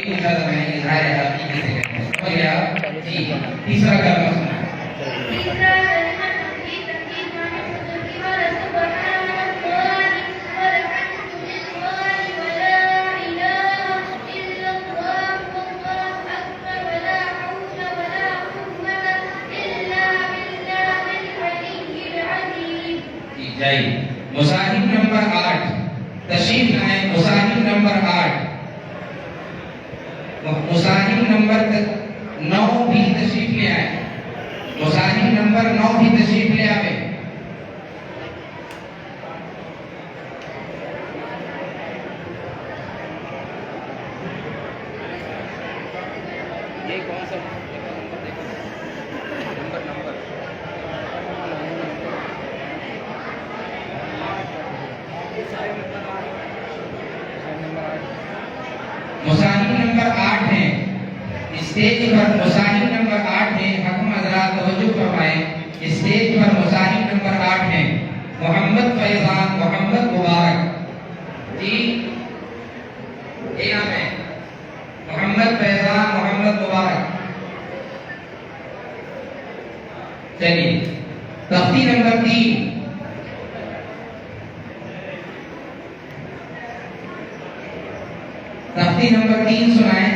पूछा था मैंने इजहार हकीकत से कहते हैं, समझ गया जी। तीसरा कलमा सुना। जाइए मुसाहिब नंबर 8 तशरीफ लाए। मुसाहिब नंबर 8 मुसाहिब नंबर 9 भी तशरीफ ले आए। मुसाहिब नंबर 9 भी तशरीफ ले आए। ये कौन सा नंबर मुसाहिब नंबर 8 है स्टेज पर। मुसाहिब नंबर 8 है, हकम हजरात तवज्जो फरमाएं। स्टेज पर मुसाहिब नंबर 8 है मोहम्मद फैजान मोहम्मद मुबारक जी। ये नाम है मोहम्मद फैजान मोहम्मद मुबारक। चलिए तख्ती नंबर 3 तख्ती नंबर 3 सुनाए।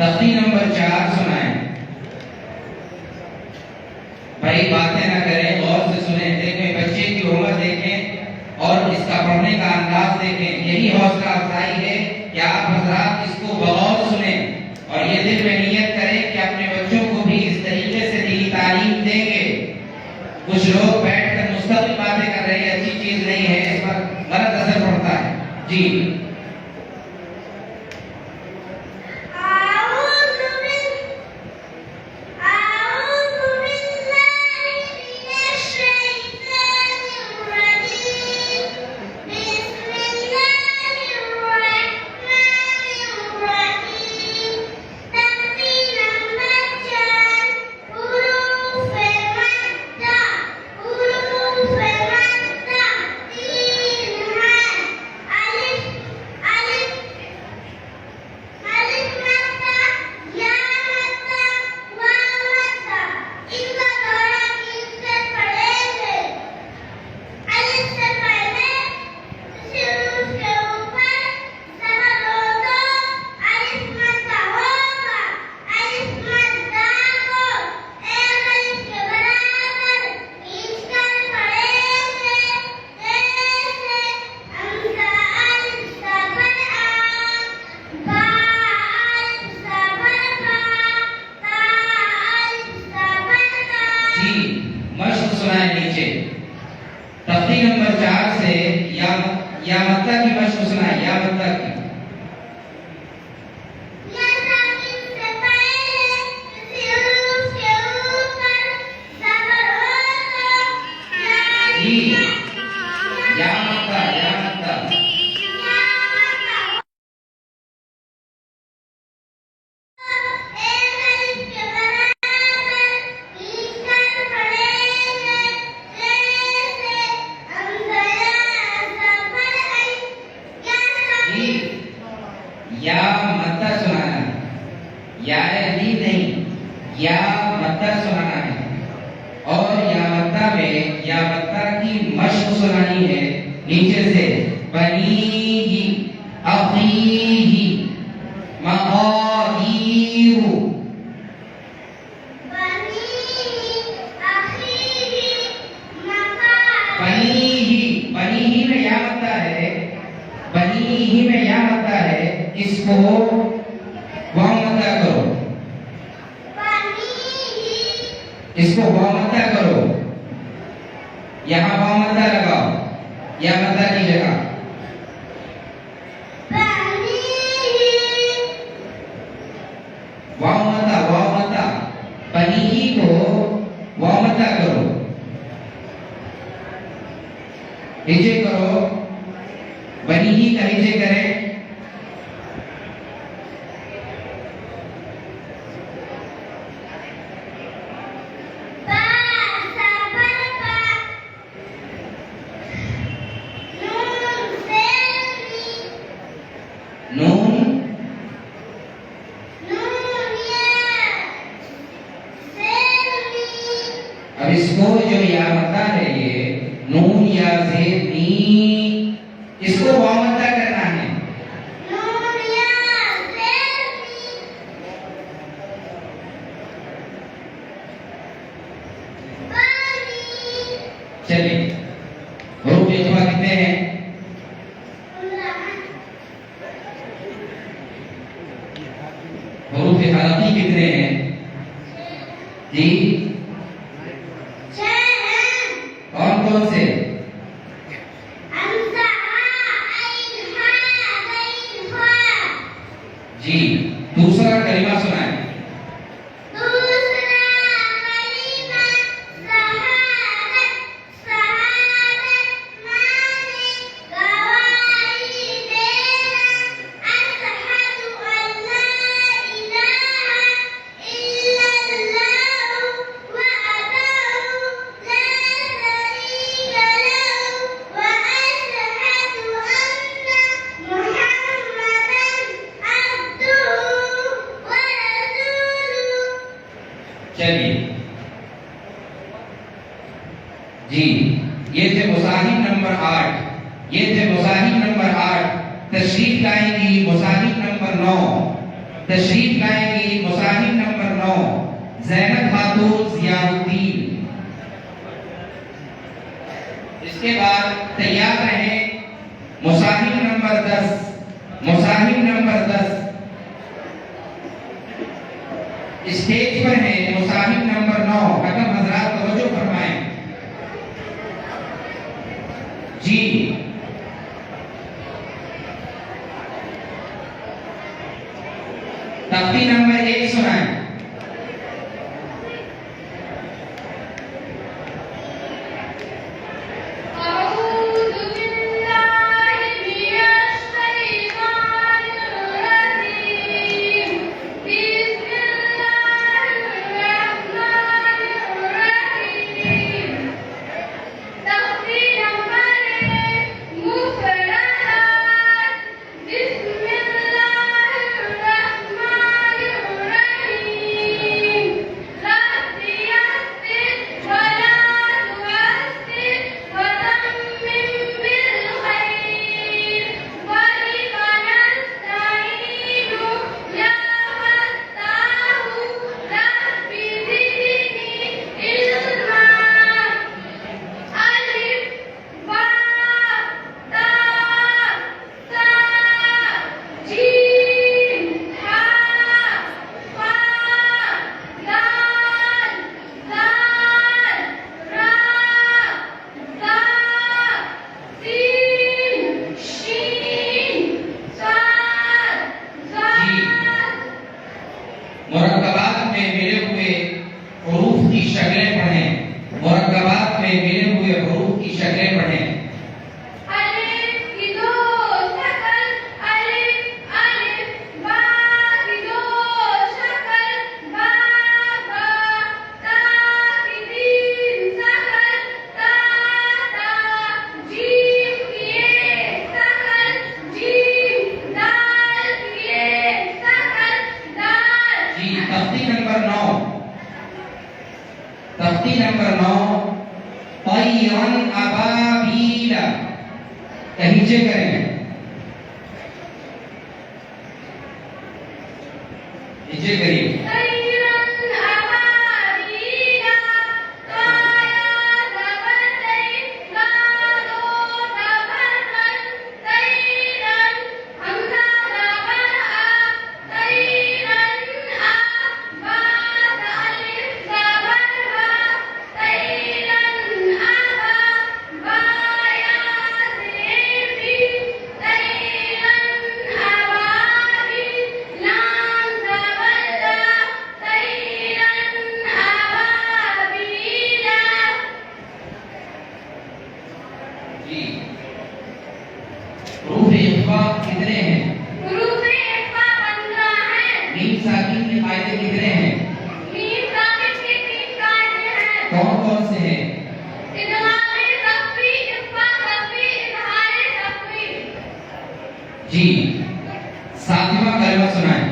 तख्ती नंबर 4 सुनाए। भाई बातें ना करें, गौर से सुने। देखें बच्चे की उम्र देखें और इसका पढ़ने का अंदाज देखें। यही हौसला अफजाई है कि आप हजरात इसको बगौर सुने और ये दिल में नियत करें कि अपने बच्चों को भी इस तरीके से दीनी तालीम देंगे। कुछ लोग बैठकर मुस्तकिल बातें कर रहे हैं, अच्छी चीज नहीं है, इस पर गलत असर पड़ता है जी। तख्ती नंबर 4 से या मत्ता की मश्क सुनाए। या मत्ता की या मत्ता जी। हमें या मत्ता की मश्क सुनानी है नीचे से। बनीही अखीही मक़ादीरु। बनीही में या मत्ता है, बनीही में या मत्ता है, इसको वाव मत्ता करो, इसको वाव मत्ता करो, यहाँ वाव मत्ता लगाओ या मत्ता की जगह। वाव मत्ता बनीही को वाव मत्ता करो, हिजे करो, बनीही का हिजे करें। अब इसको जो या मत्ता है ये नून या से नी, इसको वाव मत्ता करना है। नून या से नी। चलिए हरूफ इख्वा कितने हैं? हरूफ हलकी कितने हैं जी? कौन कौन से? जी दूसरा कलिमा सुनाए। चलिए जी, ये थे मुसाहिब नंबर 8, ये थे मुसाहिब नंबर 8। तशरीफ लाएंगी मुसाहिब नंबर 9, तशरीफ लाएंगी मुसाहिब नंबर 9 ज़ैनब खातून ज़ियाउद्दीन। इसके बाद तैयार रहें मुसाहिब नंबर 10, मुसाहिब नंबर 10 स्टेज पर है। मुसाहिब नंबर 9 कदम हजरात तवज्जो फरमाएं जी। तख्ती नंबर 1 सुनाएं। मुरक्कबात में मिले हुए हुरूफ की शक्लें पढ़ें, मुरक्कबात में मिले हुए हुरूफ की शक्लें पढ़ें। तख्ती नंबर 9 तैरन अबाबीला, नीचे करें, नीचे करिए। हुरूफ इख्फा कितने हैं? हुरूफ इख्फा 15 हैं। मीम साकिन के कायदे कितने हैं? मीम साकिन के 3 कायदे हैं। कौन कौन से हैं? इदगाम तख्फी, इख्फा तख्फी, इज़हार तख्फी। जी, सातवां कलमा सुनाएं।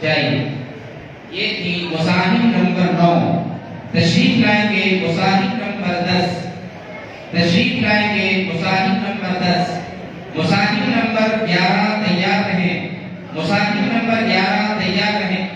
जाइए, ये थी मुसाहिब नंबर 9। तशरीफ लाएंगे मुसाहिब नंबर 10। तशरीफ लाएंगे मुसाहिब नंबर 10। मुसाहिब नंबर 11 तैयार रहें। मुसाहिब नंबर 11 तैयार रहें।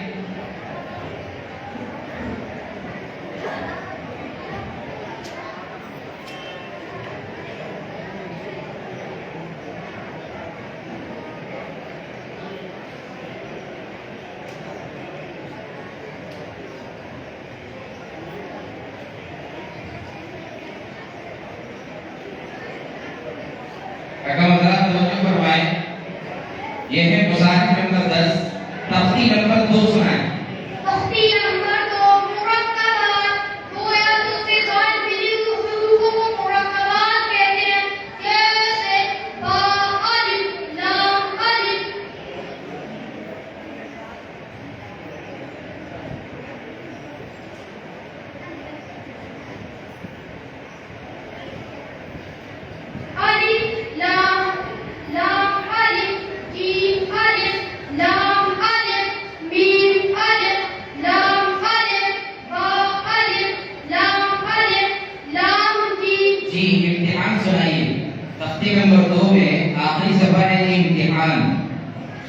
ये है मुसाहिब नंबर 10। तख्ती नंबर 2 सुनाएं। तख्ती नंबर 2 मुरक्कबात, दो या दो से ज्यादा मिली हुरूफों को मुरक्कबात कहते हैं। जैसे बा, अलिफ, लाम, अलिफ। अलिफ, लाम, लाम, अलिफ, जीम, अलिफ, लाम, अलिफ, मीम, अलिफ, लाम, अलिफ, बा, अलिफ, लाम, अलिफ, लाम, जीम। जी, इम्तिहान सुनाइए। तख्ती नंबर 2 में आखिरी सफा है ये इम्तिहान,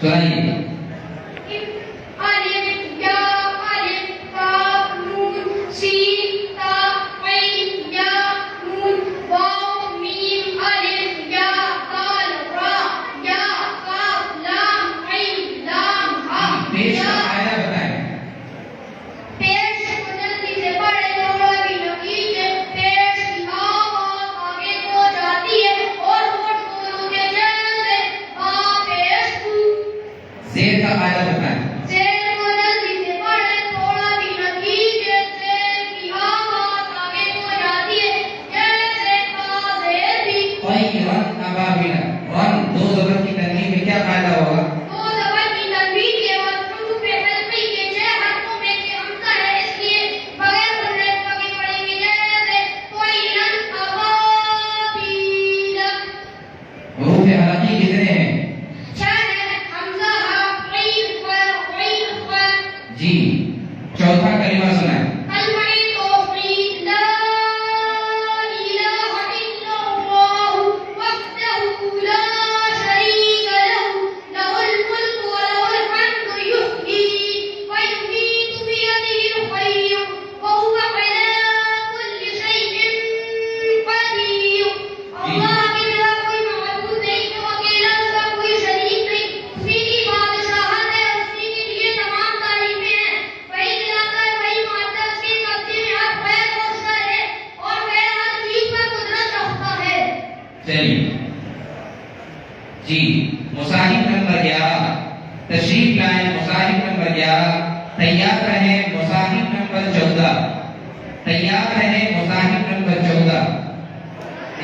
सुनाइए। अलिफ, या, अलिफ, काफ, नून, सीन, ता, ऐन, या, नून, वाव, मीम, अलिफ, या, दाल, रा, या, काफ, लाम, ऐन, लाम, हा, पेश का या। कायदा बताएं। पेश को जल्दी से पढ़े, थोड़ा भी न कीजिए। पेश की आवाज आगे को जाती है और होठ बोलों के जैसे आ, पेश कु। शेर का कायदा बताएं। शेर को जल्दी से पढ़े, थोड़ा भी न कीजिए। शेर की आवाज आगे को जाती है जैसे आ, शेर भी। तैरन अबाबीला, रन दो ज़बर की तनवीन में क्या कायदा होगा? दो ज़बर की तनवीन के बाद हुरूफ हल्की के 6 हरफों में से हमज़ा है, इसलिए बगैर हमज़े आगे पढ़ेंगे जैसे तैरन अबाबीला। हुरूफ हल्की कितने हैं? 6 है। हमज़ा, हा, गैन, फ़ा, गैन, फ़ा। जी, चौथा कलिमा सुनाएं। कलमे तौहीद, ला इलाहा इल्लल्लाहु वहदहु ला शरीक लहु, लहुल मुल्कु व लहुल हम्दु, युहयी व युमीतु बियदिहिल खैर, व हुवा अला कुल्ली शैइन क़दीर। अल्लाह के सिवा कोई माबूद नहीं, अकेला उसका कोई शरीक नहीं। उसी की बादशाहत है, उसी के लिए तमाम तारीफें हैं। वही दिलाता है, वही मारता है, उसके कब्जे में हर खैर और शर है और वह हर चीज पर कुदरत रखता है। चलिए जी, मुसाहिब नंबर 11। तशरीफ लाएं मुसाहिब नंबर 11, तैयार रहें मुसाहिब नंबर 14, तैयार रहें मुसाहिब नंबर 14।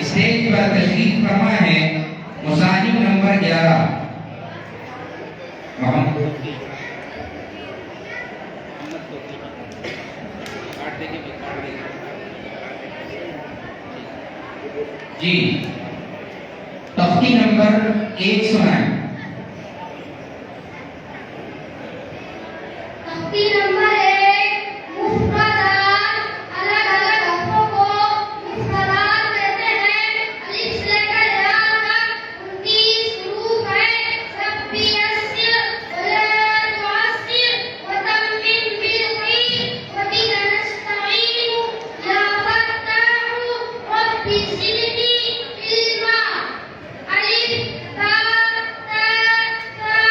स्टेज पर तशरीफ फरमा है मुसाहिब नंबर 11। जी, तख्ती नंबर 1 सुनाएं। तख्ती नंबर 1 मुफ्रदात, अलग-अलग हर्फों को मुफ्रदात कहते हैं। अलिफ से लेकर या तक 29 हरूफ हैं। रब्बी यस्सिर वला तुअस्सिर वतम्मिम बिल-खैर वबिका नस्तईन या फत्ताहु रब्बी ज़िदनी इल्मा। अलिफ बा ता सा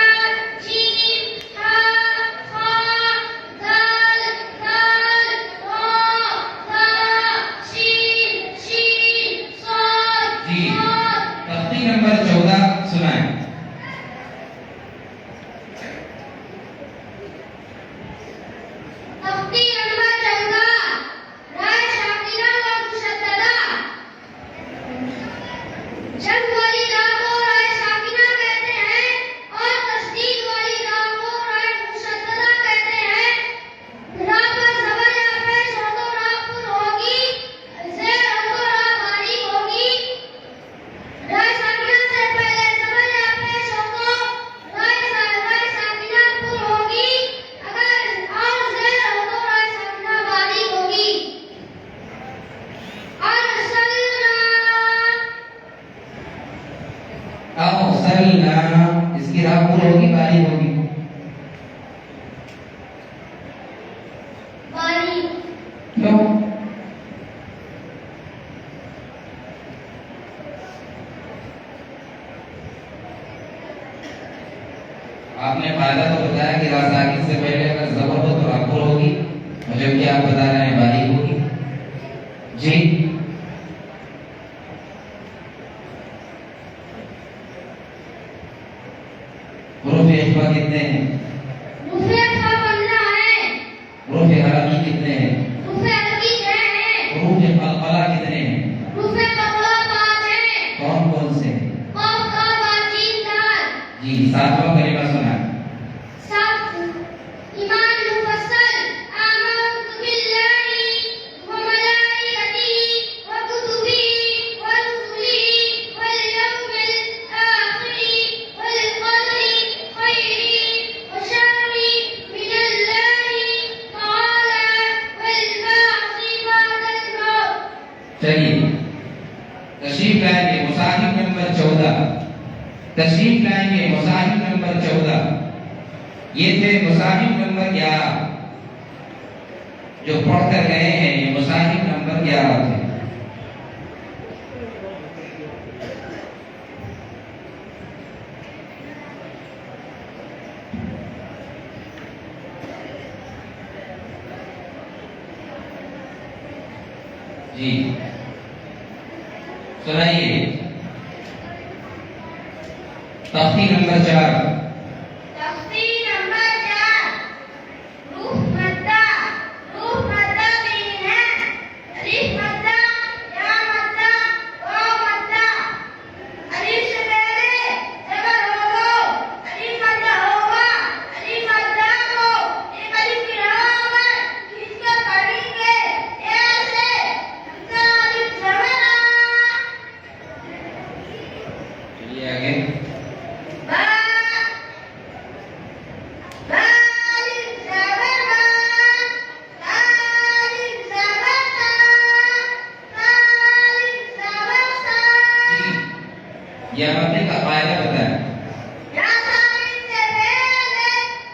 जीम हा खा दाल दाल रा रा शीन शीन साद जी, साद। तख्ती नंबर 14 सुनाएं। तख्ती नंबर 14 राय शाकिरा व मुशद्ददा। जंग वाली राह को राय साकिना कहते हैं और तस्दीक वाली राह को राय मुशद्ददा कहते हैं। राह पर ज़बर या पेश हो तो राह पुर होगी, ज़ेर हो तो राह बारीक होगी। राय साकिना से पहले ज़बर या पेश हो तो राय साकिना पुर होगी, अगर और ज़ेर हो तो राय साकिना बारीक होगी। अरसलना, इसकी राह पुर होगी बारीक होगी? बारीक। क्यों? आपने फायदा तो बताया कि राह साकिन से पहले अगर जबर हो तो राह पुर होगी, और जबकि आप बता रहे हैं बारीक होगी। जी, हुरूफ इख्फा कितने हैं? रूफ़े अक़सा 15 हैं। हुरूफ हरकी कितने हैं? रूफ़े हरकी 6 हैं। हुरूफ क़लक़ला कितने हैं? रूफ़े क़लक़ला 5 हैं। कौन कौन से? क़ाफ़ काफ़ हा जीम दाल। जी, सातवां कलिमा सुना। ईमान मुफ़स्सल आमनतु बिल्लाहि व मलाइकतिही व कुतुबिही व रुसुलिही वल यौमिल आखिरि वल क़दरि खैरिही व शर्रिही मिनल्लाहि तआला वल बाअसि बअदल मौत। चलिए, तशरीफ लाएंगे मुसाहिब नंबर 14, तशरीफ लाएंगे मुसाहिब नंबर 14। ये थे मुसाहिब नंबर 11 जो पढ़कर गए हैं, ये मुसाहिब नंबर 11 थे। जी, सुनाइए तख्ती नंबर 4। तख्ती नंबर 4 रूफ मद्दा। रूफ मद्दा 3 है। अलिफ मद्दा, या मद्दा, वाव मद्दा। अलिफ से पहले ज़बर होगा, अलिफ मद्दा होगा। अलिफ मद्दा को एक अलिफ की राह पर खींचकर पढ़ेंगे ऐसे। हमज़ा अलिफ ज़बर आ। चलिए आगे। बा बा अलिफ ज़बर बा। ता अलिफ ज़बर ता। ता अलिफ ज़बर ता। जी, यह मध्य का फायदा बताएं। या साकिन से पहले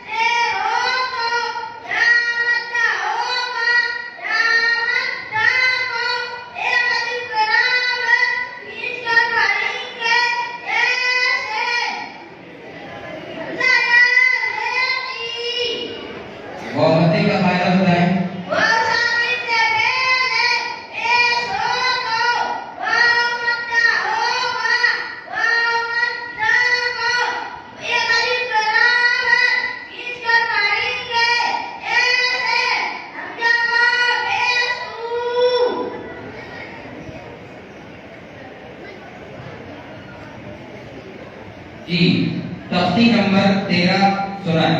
ज़ेर हो तो या मद्दा होगा। या मद्दा को एक अलिफ की राह पर खींचकर पढ़ेंगे ऐसे। हमज़ा या ज़ेरी। और मध्य का फायदा बताएं। वाव साकिन से पहले पेश हो तो वाव मद्दा होगा। वाव मद्दा को एक अलिफ की राह तख्ती नंबर 13 सुनाए।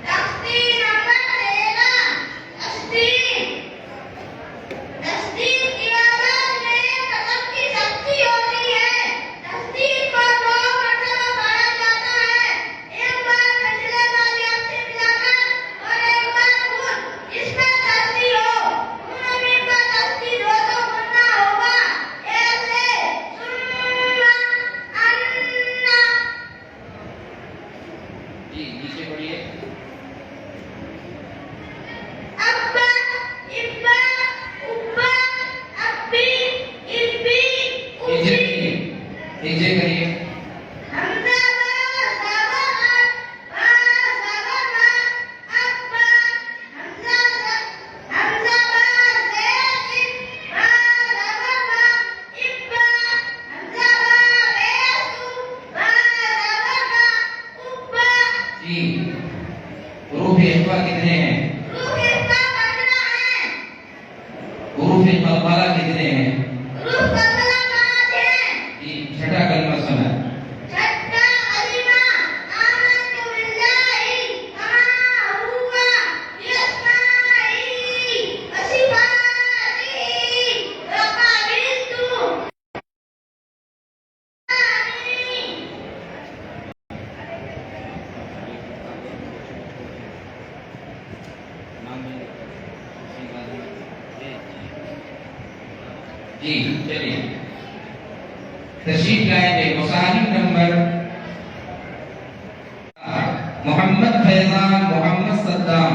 तख्ती नंबर 13 तस्दीक तस्दीक की आवाज में कलम की शक्ति होती है। तस्दीक को 2 मरतबा पढ़ा जाता है, एक बार पिछले वाली आंख से मिलाकर और एक बार खुद जिसमें तस्दीक हो। उन्होंने का तस्दीक हो तो बोलना होगा ऐसे सुन्ना अन्ना। जी नीचे पढ़िए। अब्बा इब्बा उब्बा अब्बी इब्बी इजे उब्बी। इजे करिए। हमजा बा साबा बा साबा बा अब्बा हमजा बा ज़ैद बा साबा बा इब्बा हमजा बा रेसु बा साबा बा उब्बा। जी हुरूफ इख्फा कितने हैं? रूह का पढ़ना है। हुरूफ कलकला कितने हैं? रूह कलकला 5 है। जी छठा कलमा सुनाए। छठा कलिमा आमन्तु बिल्लाहि कमा हुवा बिअस्माइहि व सिफातिहि व क़बिलतु आमीन। जी चलिए तशरीफ लाएंगे। मुसाहिब नंबर मोहम्मद फैजान मोहम्मद सद्दाम